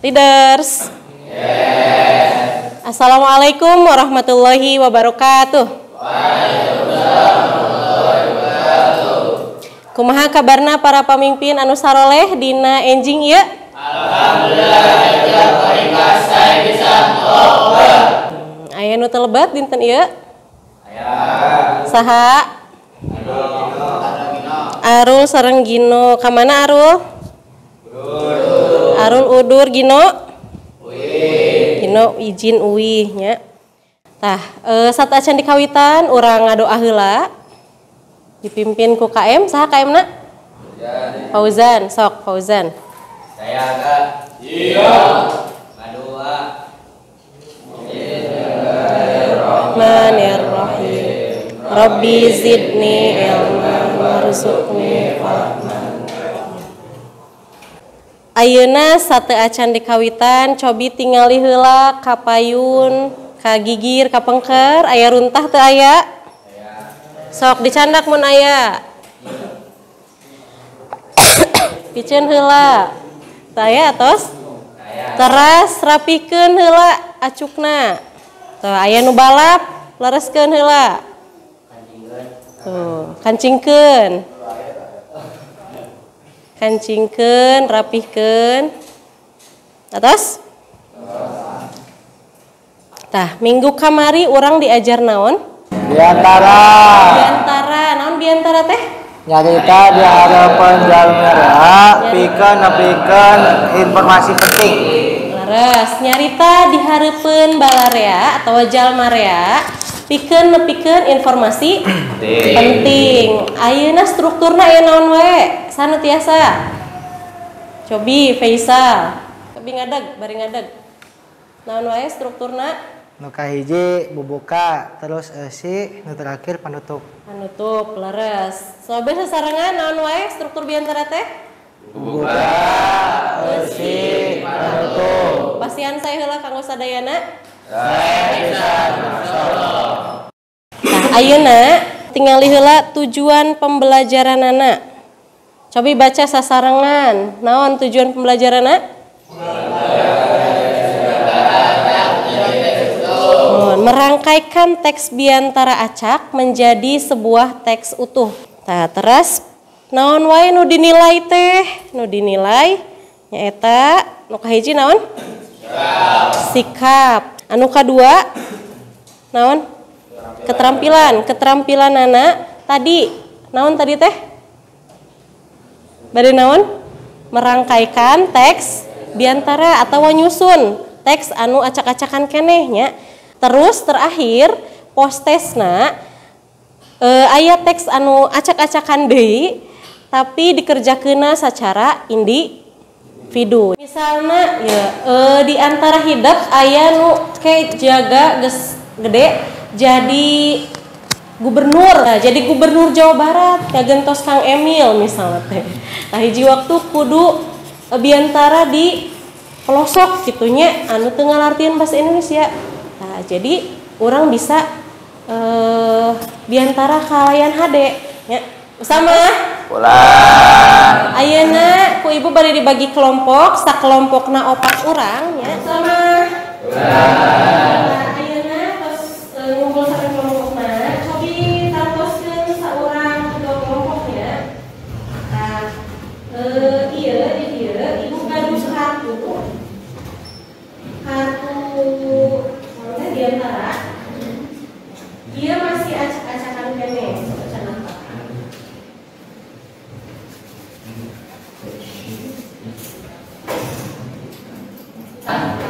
Leaders. Yes. Assalamualaikum warahmatullahi wabarakatuh. Kumaha kabarna para pamimpin anu saroleh dina enjing ieu? Alhamdulillah ya paling saya bisa ngobrol. Aya nu teu lebat dinten ieu? Aya. Saha? Arul sareng Gino. Ka mana Arul? Arul udur Gino? Gino izin uwi nya. Tah, satu acan dikawitan urang ngadoa heula. Dipimpin ku KM, saha KM-na? Fauzan, sok Fauzan. Saya agak. Iya. Ngadoa. Bismillahirrahmanirrahim. Rabbi zidni ilman warzuqni fahman. Ayeuna sate acan dikawitan cobi tingali heula ka payun, ka gigir, ka pengker, aya runtah teu aya? Sok dicandak mun aya. Piceun heula. Teu aya atos? Teras rapikeun heula acukna. Tuh aya nu balap, lereskeun heula. Tuh, kancingkeun. Kancingkeun, rapihkeun. Atas? Tah, minggu kamari urang diajar naon? Biantara. Biantara, naon biantara teh? Nyarita di harapan jalmera, pikeun informasi penting. Leres, nyarita di hareupeun balarea atau jalmarea, nepikeun informasi penting. Ayeuna strukturna aya naon we? Sana tiasa. Cobi Faisal. Cobi ngadeg, bari ngadeg. Naon wae strukturna? Nu kahiji bubuka, terus si nu terakhir panutup. Panutup, leres. Sobe sasarengan naon wae struktur biantara teh? Bubuka, si panutup. Pasian saya heula kanggo sadayana? Masyaallah. Nah, ayeuna tingali heula tujuan pembelajaranana. Cobi baca sasarengan. Naon tujuan pembelajaranana? Merangkaikan teks biantara acak menjadi sebuah teks utuh. Nah, terus naon wae nu dinilai teh? Nu dinilai nyaeta nu kahiji naon? Sikap. Anu kadua naon? Keterampilan. Keterampilanana tadi naon tadi teh? Bade naon? Merangkaikan teks biantara atau nyusun teks anu acak-acakan keneh nya. Terus terakhir postesna aya teks anu acak-acakan deui tapi dikerjakeunna secara individu. Misalna ya di antara hidup aya nu ke jaga geus gede jadi gubernur. Nah, jadi gubernur Jawa Barat kagentos Kang Emil misalnya teh. Tah hiji waktu kudu biantara di pelosok gitunya anu teu ngalartieun bahasa Indonesia. Nah, jadi orang bisa biantara kalayan HD ya. Sama Ulang. ayeuna ku ibu bari dibagi kelompok, sakelompokna 4 urang ya. Sama Ulang. Ayeuna tos ngumpul sareng kelompokna, cobi tartoskeun saurang dua kelompok ya. Nah, ieu di dieu ibu gaduh kartu biantara dia masih acak-acakan kene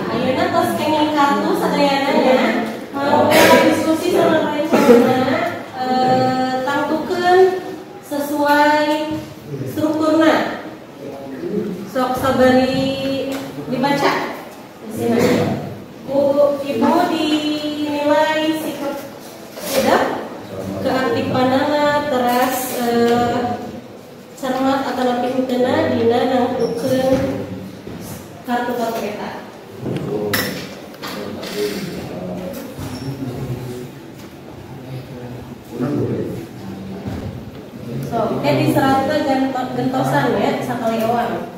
ayeuna tos kenging kartu sadayana nya mau diskusi sama lain-lainna tangtukeun sesuai strukturna sok sabari dibaca ibu dinilai sikap hidup, keaktifanana, teras cermat atau lebih hutena dina nangtukeun kartu-kartu eta. So, di seratna gentosan ya sakali euang.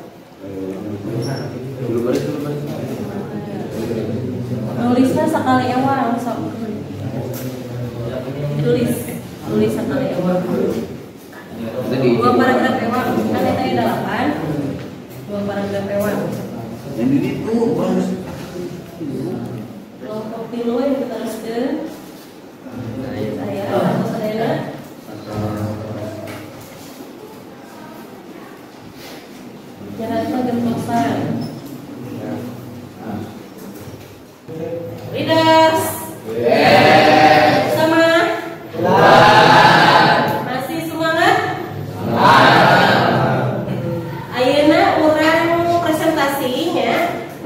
tulisna sakali ewang sok. Tulis sakali ewang. 2 paragraf ewang. Kan eta aya 8. 2 paragraf ewang. Yang ini tuh bagus. Kelompok tilu yang kita teruskeun. Saya atau sadayana. Jalan gentosan. Leaders. Sama. Masih semangat? Ayeuna urang presentasinya.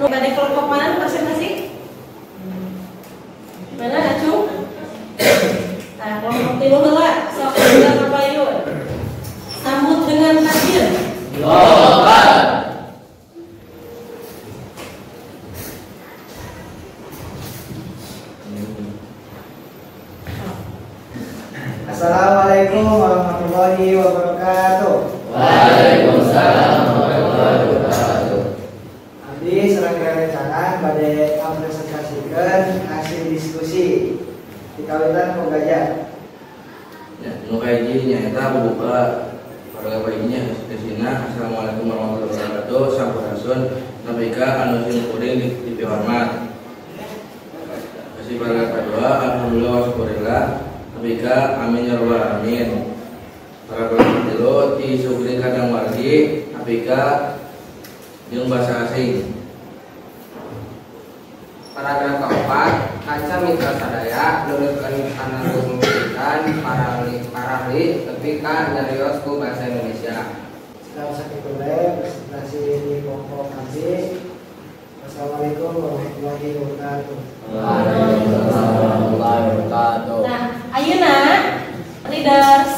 Nu bade kelompok mana presentasi? Mana Acung? Nah, kelompok tilu heula sok kita kapayun. Sambut dengan takbir. Assalamualaikum warahmatullahi wabarakatuh. Waalaikumsalam warahmatullahi wabarakatuh. Abdi serangga rencangan pada presentasikan hasil diskusi di kawitan pengajar. Ya, nu kaji nyaeta buka para bayinya kesina. Assalamualaikum warahmatullahi wabarakatuh. Sampurasun nabika anu sing kuring di hormat. Kasih para kedua alhamdulillah wa syukurillah. Nabika amin ya rabbal alamin. Para kedua ti sugri kadang wargi nabika jeung bahasa asing. Paragraf keempat, kaca mitra sadaya nurutkeun kana pemilikan para ahli tepi ka nyarios ku bahasa Indonesia. Sekarang sakitu bae presentasi di kelompok abdi. Wassalamualaikum warahmatullahi wabarakatuh. Waalaikumsalam warahmatullahi wabarakatuh. Nah, ayeuna leaders.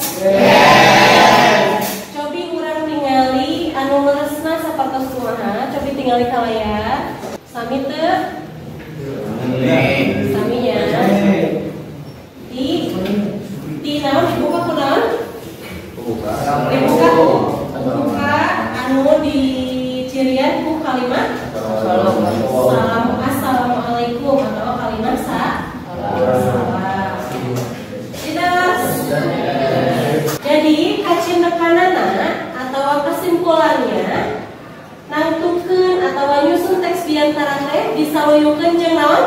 Cobi urang tingali anu leresna sapertos kumaha, cobi tingali ka layar. Sami teu? Saminya. Di naon dibuka kunaon? Buka. Buka anu di cirian ku kalimat Assalamualaikum atau kalimat salam. Jadi kacindekanana atau kesimpulannya nangtukeun atau nyusun teks diantara teh disaluyukeun jeung naon?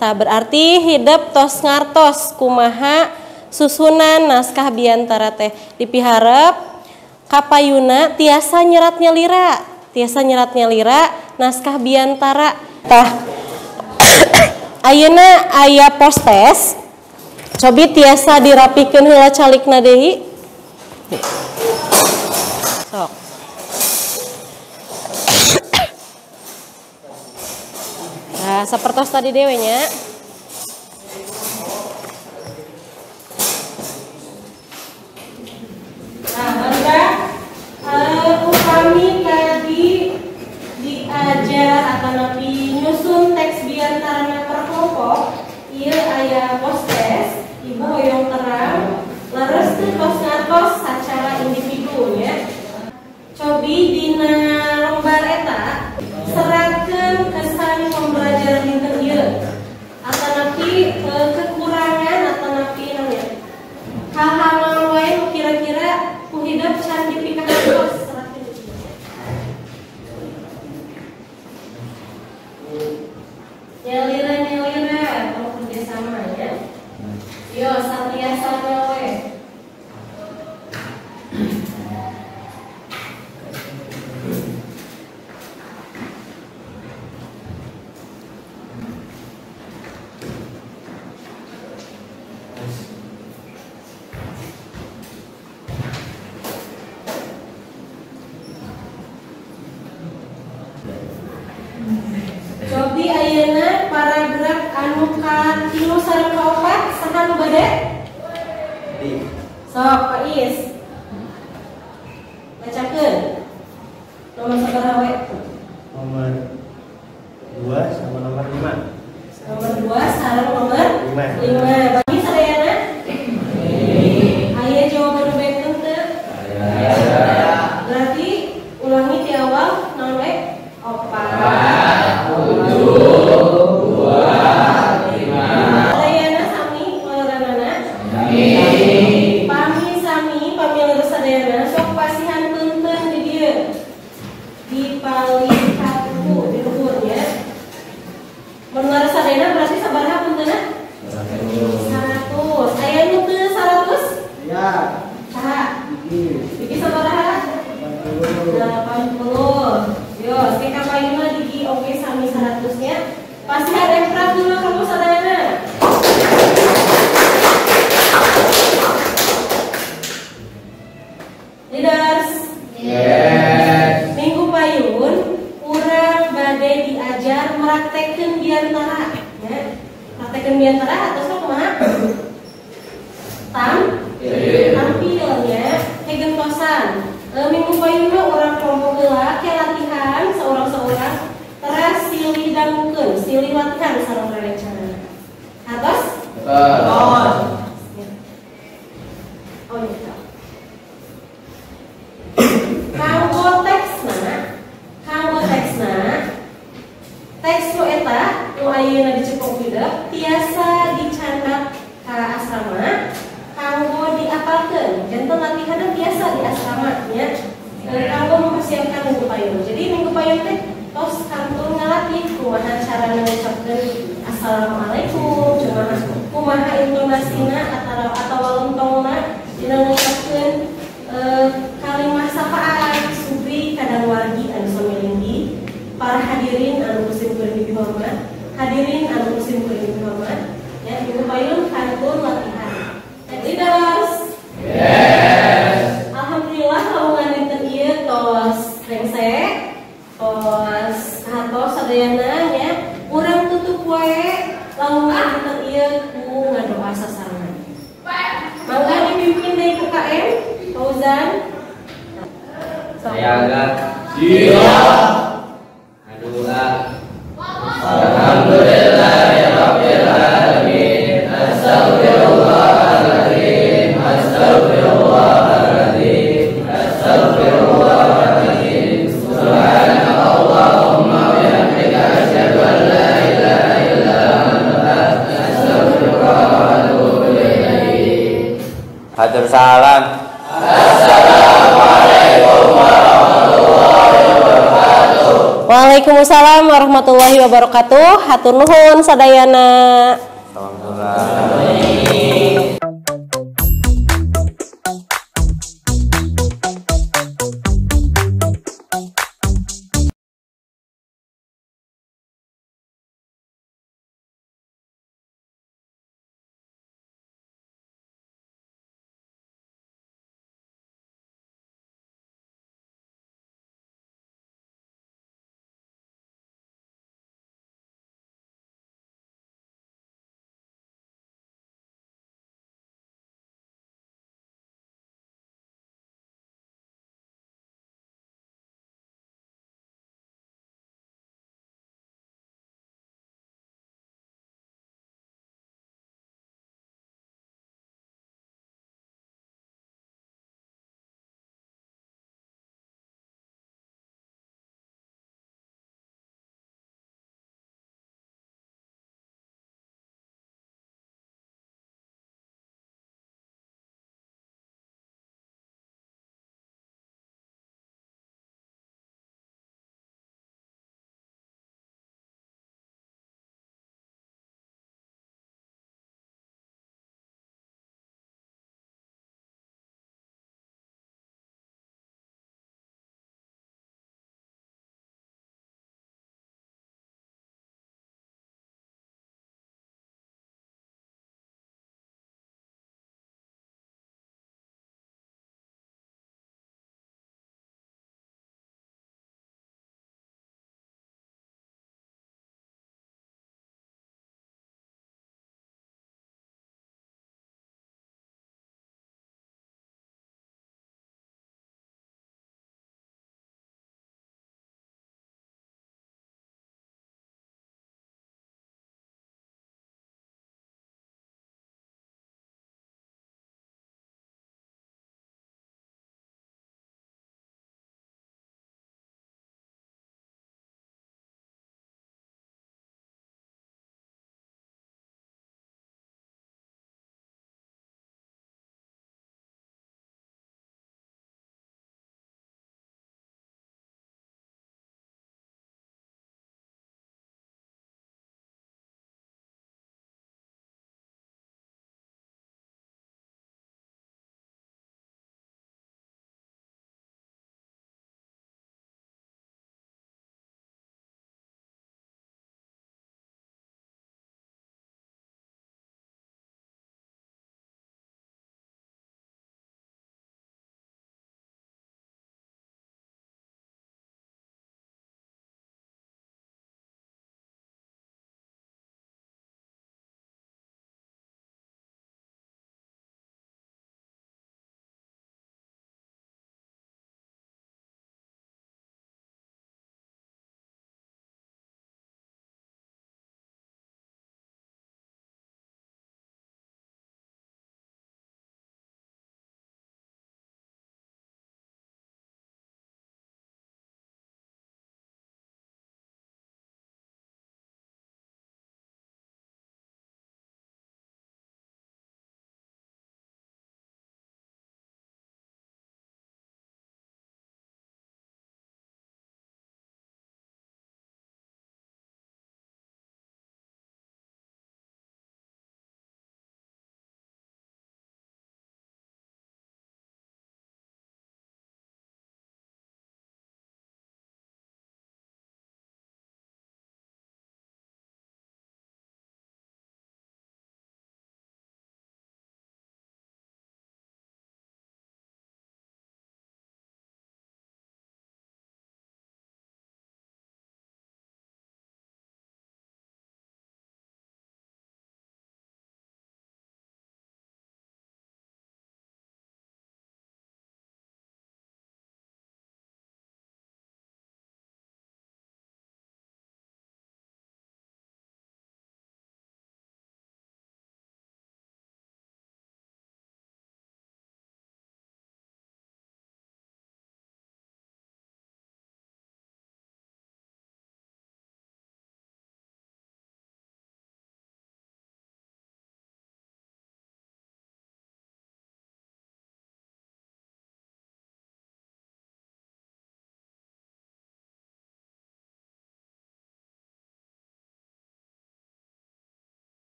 Nah, berarti hidup tos ngartos kumaha susunan naskah biantara teh dipiharep kapayuna tiasa nyeratnya lira naskah biantara tah. Ayeuna aya postes cobi tiasa dirapikeun heula calikna deui sok. Nah, sapertos tadi dewe nya. Nah, mangga upami tadi diajar atau nabi nyusun teks biantarana per kelompok, ieu aya postes, ibu hoyong terang, leres teu tos ngatos sacara individunya. Cobi dina lembar eta seratkeun kesan pembelajaran dinten ieu. Atanapi kekurangan atanapi namanya. Hal-hal naon wae nu kira-kira ku hidup can dipikaharos seratkeun. Nyalira kalau kerja sama ya. Yo satiasa we. Cobi ayeuna paragraf anu ka 3 sareng ka 4 saha nu bade? Sok Pak Is. Bacakeun. Nomor sabaraha we? Nomor 2 sama nomor 5. Nomor 2 sareng nomor 5. Bagi sadayana? Aya jawaban nu bekeun teu? Berarti ulangi di awal naon we? 4. Yo, sekarang paling di oke sami 100-nya. Pasti ada yang keras dulu kamu sadayana. Leaders. Yes. Minggu payun urang bade diajar meraktekeun biantara. Ya. Praktekeun biantara atau kumaha? Tampilnya kegentosan. Minggu payun urang kelompok heula ke latihan seorang-seorang teras silih dangukeun, silih latihan sareng rerencanana. Atos? Oh iya. Kanggo teksna teks nu eta nu ayeuna diceupok hideuk tiasa dicandak ka asrama kanggo diapalkeun. Janten latihanna tiasa di asrama nya. Kanggo mempersiapkan minggu payun. Jadi minggu payun teh tos kantun ngalatih kumaha cara ngucapkeun assalamualaikum, kumaha intonasina atawa lontongna dina ngucapkeun kalimah sapaan subri kadang wargi anu samilinggi para hadirin anu kusim kuring dihormat, hadirin anu kusim kuring dihormat. Ya, minggu payun kantun latihan. Leaders. Yes. Alhamdulillah lamungan dinten ieu tos rengse, tos kahatos sadayana nya. Urang tutup wae lamungan dinten ieu ku ngadoa sasarangan. Mangga dipimpin deui ku KM Fauzan. Saya agak siap. Aduh, Alhamdulillahirabbil alamin. Astagfirullahaladzim. Astagfirullahaladzim. Astagfirullahaladzim. Subhanallahumma wa bihamdika asyhadu an la ilaha illa anta astaghfiruka wa atubu ilaik. Hatur salam. Assalamualaikum warahmatullahi wabarakatuh. Waalaikumsalam warahmatullahi wabarakatuh. Hatur nuhun sadayana.